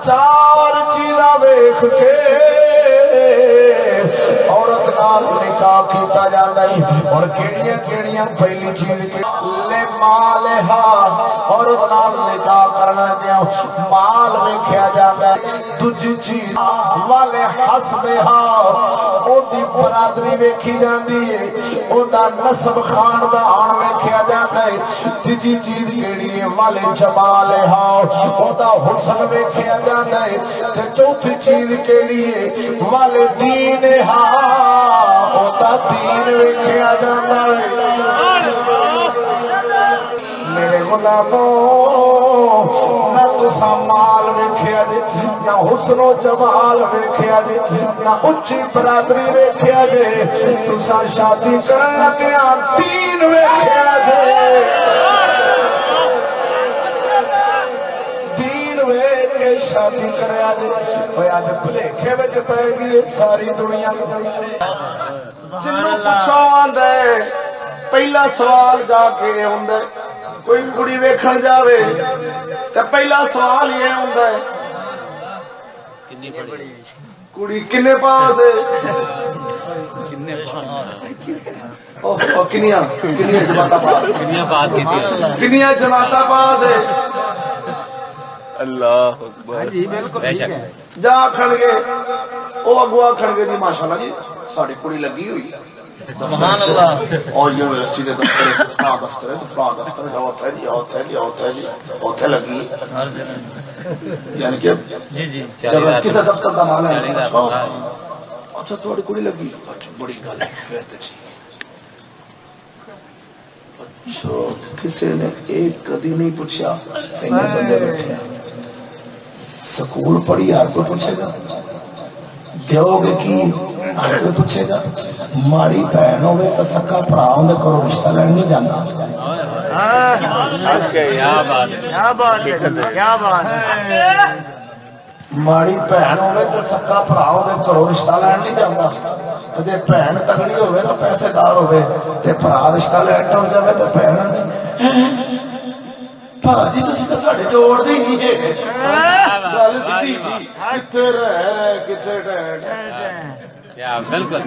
چار چیزاں ویکھ کے عورت نال نکاح کیتا جاندا ہے. اور کیڑیاں کیڑیاں پہلی چیز لے مالھا عورت نال نکاح کرنا دیا مال ویکھیا جاندا ہے. دوجی چیز والے حسبھا او دی برادری ویکھی جاندی ہے, او دا نسب خاندان ویکھیا جاندا ہے. تیجی چیز کیڑی ہے والے جمالھا او دا حسن ویکھیا جاندا ہے. تے چوتھی چیز کیڑی ہے والے دین او دا دین ویکھیا جاندا ہے. میرے غلاموں نہ تسا مال ویکھیا جے, نہ حسن و جمال ویکھیا جے, نہ اچھی برادری ویکھیا جے, تسا شادی کرن لگیا دین ویکھیا جے. دین ویکھ کے شادی کریا جے. اوے اج بھلیکھے وچ پے گئی ساری دنیا. جنوں پچھان دے پہلا سوال جا کے ہوندا ہے, کوئی کڑی ویکھن جاوے تے پہلا سوال یہ ہوندا ہے کڑی کنے پاس ہے, کنیاں جماعتاں پاس, کنیاں جماعتاں پاس ہے. اللہ اکبر. جا آکھن گے او اگو آکھن گے جی ماشاءاللہ جی ساڈی کڑی لگی ہوئی ہے. سبحان اللہ. اور یونیورسٹی کے دفتر دفتر دفتر ہوتا ہے جی ہوتا ہے جی ہوتا ہے جی ہوتا لگی, یعنی کہ جب کسی دفتر کا مال ہے اچھا تھوڑی کڑی لگی, بڑی گل ہے. کسی نے ایک کدی نہیں پوچھا بندے بیٹھے سکول پڑھی ہر کوئی پوچھے گا, دیو گے کی ہر کوئی پوچھے گا. ماڑی بہن ہوے تو سکا بھرا اندر کرو رشتہ لین نہیں جانا. ماڑی بہن ہوے تو سکا بھرا اندر کرو رشتہ لین نہیں جانا. جی بہن تگڑی ہوے تو پیسے دار ہوے تے بھرا رشتہ لین ٹر جائے تو بہن جی تھی تو ساڈے جوڑ دے نہیں ہے. کتنے رہ کتنے بالکل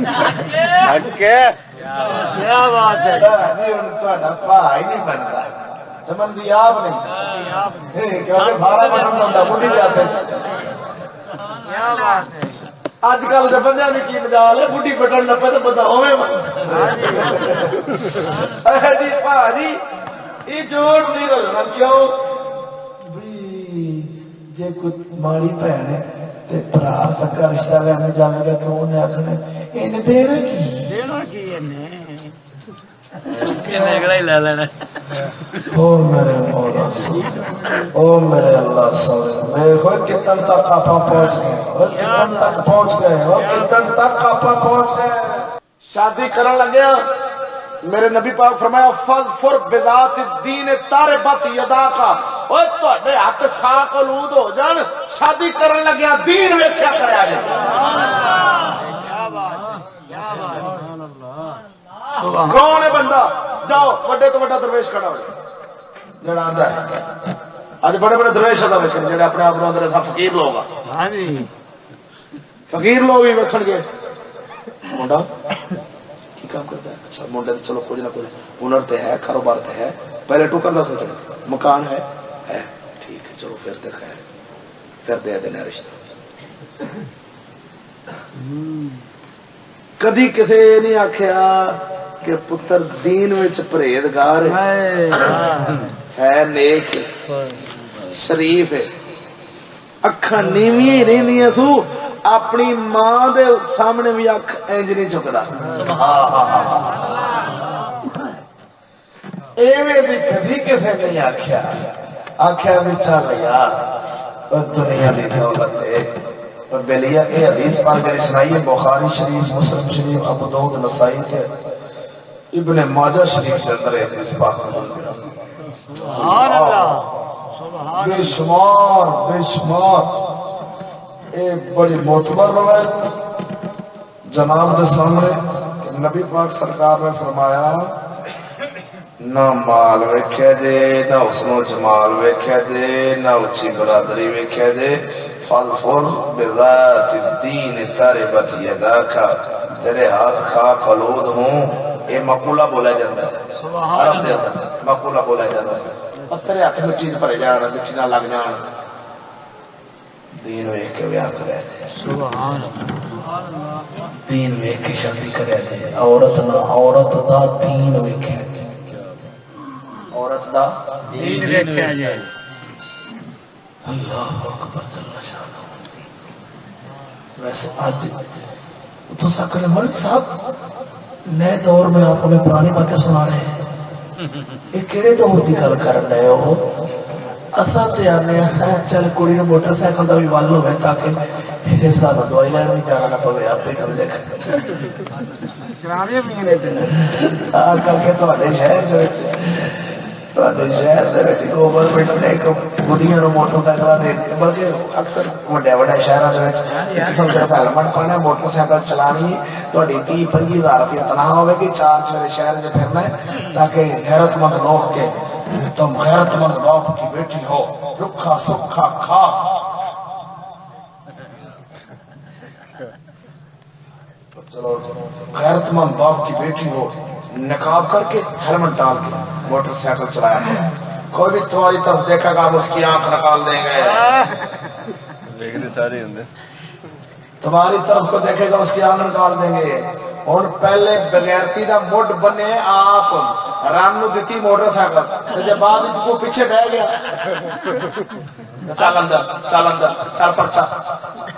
کیا بات ہے جی. بھا ہی نہیں بنتا منگی آپ نہیں سارا بننا ہوتا بڑھی جاتے. اج کل کے بندے بھی کی مجال ہے, بڑھی بٹن نپے تو بندہ ہوے جی. بھا جی یہ جوڑ نہیں رلنا کیوں جی کوئی ماڑی بہن ہے تے برا سکا رشتہ لینے جائے گا کہ انہیں آخنا انہیں دینا کی او میرے مولا او میرے اللہ سونے دیکھو کتن تک آپ پہنچ گئے, کتن تک پہنچ گئے, کتن تک آپ پہنچ گئے. شادی کرن لگیا میرے نبی پاک فرمایا فضفر بذات الدین تربت یداک, اوے تواڈے ہاتھ خاک آلود ہو جان, شادی کرن لگیا دین ویکھیا کریا جے. کیا بات کیا بات. کون ہے بندہ جاؤ بڑے تو بڑا درویش کھڑا ہو جڑا آندا ہے. اج بڑے بڑے درویش آدھا ویسے جڑے اپنے آپ آدھے سب فقیر لوگ آ فقیر لوگ ہی ویکھن گے منڈا کام کرتا ہے. اچھا منڈے چلو کچھ نہ کچھ ہنر تے ہے, کاروبار تے ہے, پہلے ٹوکن کا سوچے مکان ہے ٹھیک ہے چلو پھر دیکھا ہے پھر دے دینا رشتہ. کدی کسی نہیں آخیا کہ پتر دین وچ پرہیزگار ہے, نیک شریف ہے, اکھاں نیویاں رہندیاں سو, اپنی ماں دے سامنے بھی اکھ انج نہیں چکدا. ایویں دی کدی کسے نہیں آخیا آخیا بھی چل یار دنیا دی دولت ہے بلیا. یہ حدیث پاک جڑی سنائی ہے بخاری شریف, مسلم شریف, ابو داؤد, نسائی سے ابن ماجہ شریف کے اندر حدیث پاک سبحان اللہ بے شمار بے شمار. یہ بڑی معتبر روایت جناب دے سامنے. نبی پاک سرکار نے فرمایا نہ مال ویکھیا جے, نہ حسن و جمال ویکھیا جے, نہ اچھی برادری ویکھیا جے, فاظفر بذات الدین تربت یداک، تیرے ہاتھ خاک آلود ہوں. یہ مقولہ بولا جاتا ہے عرب دے اندر، مقولہ بولا جاتا ہے. اور تیرے ہاتھ مٹی پڑے جان، مٹی نہ لگ جان. دین ویکھ کے ویاہ کرے دے، دین ویکھ کے شادی کرے دے. عورت نہ عورت دا دین ویکھے، عورت دا دین ویکھیا جائے. اللہ اکبر جل شانہ. ویسے آج تو سکڑے ملک صاحب نئے دور میں آپ ہمیں پرانی باتیں سنا رہے ہیں. یہ کہڑے دور کی گل کر رہے ہو؟ اصل تو آنے چل کڑی نے موٹر سائیکل کا بھی ول ہوئے تاکہ سانو دوائی لین بھی جانا نہ پوے، آپ ہی کر لے کر کے شہر گورنمنٹ نے ایک بڑھیا موٹر سائیکل دے دی، بلکہ اکثر وڈے وڈے شہروں کے ہیلمٹ پانا، موٹر سائیکل چلانی، تھوڑی 30-25 ہزار روپیہ تنخواہ ہوے گی، 4 سویرے شہر میں پھرنا ہے تاکہ غیرت مند لوگ کے تم غیرت مند باپ کی بیٹی ہو، رکھا سکھا کھا. چلو غیرت مند باپ کی بیٹی ہو، نقاب کر کے ہیلمٹ ڈال کے موٹر سائیکل چلایا ہے. کوئی بھی تمہاری طرف دیکھے گا ہم اس کی آنکھ نکال دیں گے. تمہاری طرف کو دیکھے گا اس کی آنکھ نکال دیں گے. اور پہلے بغیرتی دا مڈ بنے آپ رام نو دیتی موٹر سائیکل، جب بعد کو پیچھے بہ گیا چل اندر چل اندر چل پرچا.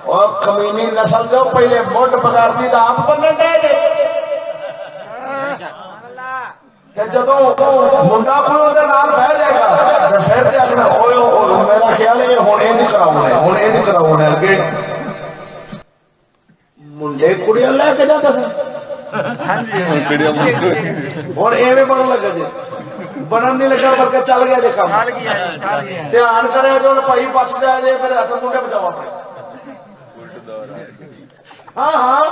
اور کمینی نسل دو پہلے مڈ بغیرتی دا آپ بننے دے گے. جب منڈا کوئی وہ بہ جائے گا پھر آخنا میرا خیال ہے ہوں یہ کراؤنا ہے، ہوں یہ کراؤنا ہے. اگے منڈے کڑیاں لے کے جاتا سر، ہوں ایویں بنن لگا جی، بنن نہیں لگا بلکہ چل گیا جی کام. دھیان کرے جو بھائی بچ جائے جی، پھر منڈے بچاؤ اپنے. ہاں ہاں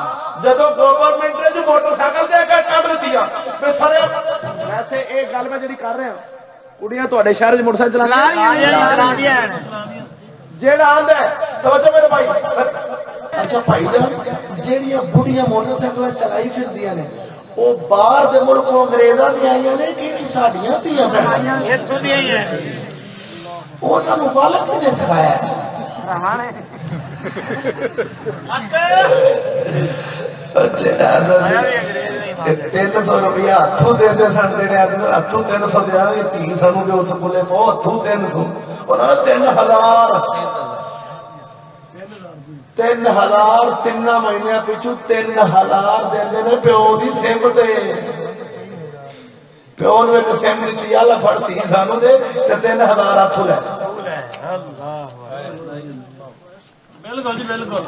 جب گورنمنٹ نے جو موٹر سائیکل دے کے کٹ دیتی سر. ویسے ایک گل میں جی کر رہا کڑیاں تے شہر موٹر سائیکل چلا جہاں آدھا توجہ میرے بھائی. اچھا بھائی جان جہاں بڑھیاں موٹر سائیکل چلائی پھر نے وہ باہر کے ملکوں انگریزاں دی آئی نے کہ ساڈیاں دھیاں انہوں بالک نے سکھایا. 300 روپیہ ہاتھوں دے سن، ہاتھوں 300 دیا تھی سانو جو سکولے پو ہاتھوں 300 انہوں نے 3000 3 مہینے پچھو 3000 دے پیو کی سمب دے. پیو نے ایک سم دیتی فڑتی سانو دے 3000 ہاتھوں لے. بالکل جی بالکل.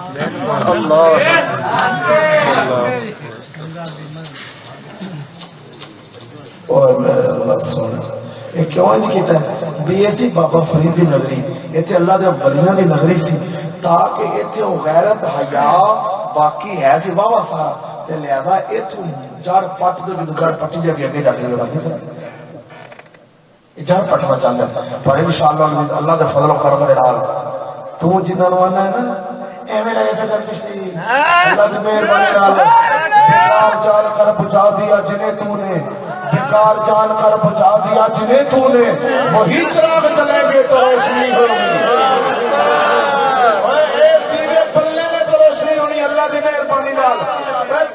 اللہ سونا یہ کیوں کیتا ہے بھی ایسی بابا فرید دی نگری اتنے اللہ دے ولیاں دی نگری سی تاکہ اتنے غیرت حیا باقی ہے سی واہ سارا لہذا اتوں جڑ پٹ دو جب جڑ پٹی جائے اگے جا کے جڑ پٹنا چاہتا پر ان شاء اللہ اللہ کے فضل و کرم کے نال تو جنہوں آنا ہے نا ایویں لگے پھر چشتی اللہ کی مہربانی بیکار جان کر پہنچا دیا جنہیں تو نے، بیکار جان کر پہنچا دیا جنہیں تو نے، وہی چراغ چلیں گے تو روشنی ہوگی. دیوے پلے میں تو روشنی ہونی اللہ کی مہربانی نال.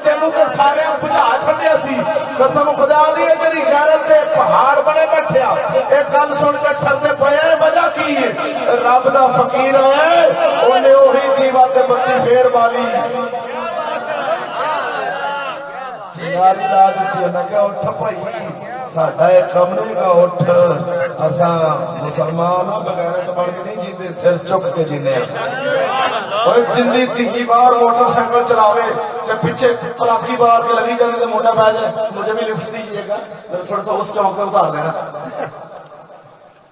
تینوں تو سارے بجھا چھڈیا سی قسم خدا دی تیری غیرت دے پہاڑ بنے بیٹھیا. ایک گل سن کے ٹھرتے پے وجہ کی ہے رب دا فقیر ہے انہیں وہی دیوا تے بتی پھیر والی چنگاری لا دیتی انہیں کہ اٹھ بھائی ساڈا ایک کم نہیں گا اٹھ اساں مسلمان بغیر تو بڑھ کے نہیں جیتے سر چک کے جینے جنی تیجی بار موٹر سائیکل چلاوے جب پیچھے چلاکی بار کے لگی جانے تو موٹا پہ جائے مجھے بھی لفٹ دیجیے گا تھوڑا سا اس چوک پہ اتار دینا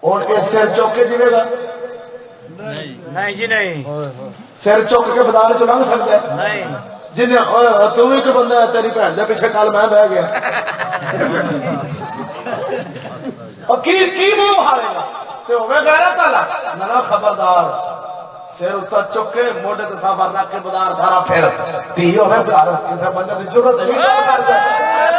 اور اس سر چوک کے جیوے گا نہیں جی نہیں سر چوک کے بتا تو لنگ سکتا ہے نہیں جن تم ایک بندہ تیری بھن دے پیچھے کل میں بہ گیا اور کی منہ ہارے گا تو ہوئے غیرت والا نہ خبردار سر اتر چکے موڈے تے سافر رکھ کے بازار سارا پھر تی ہوے گھر کسے بندے دی ضرورت نہیں کام کر دے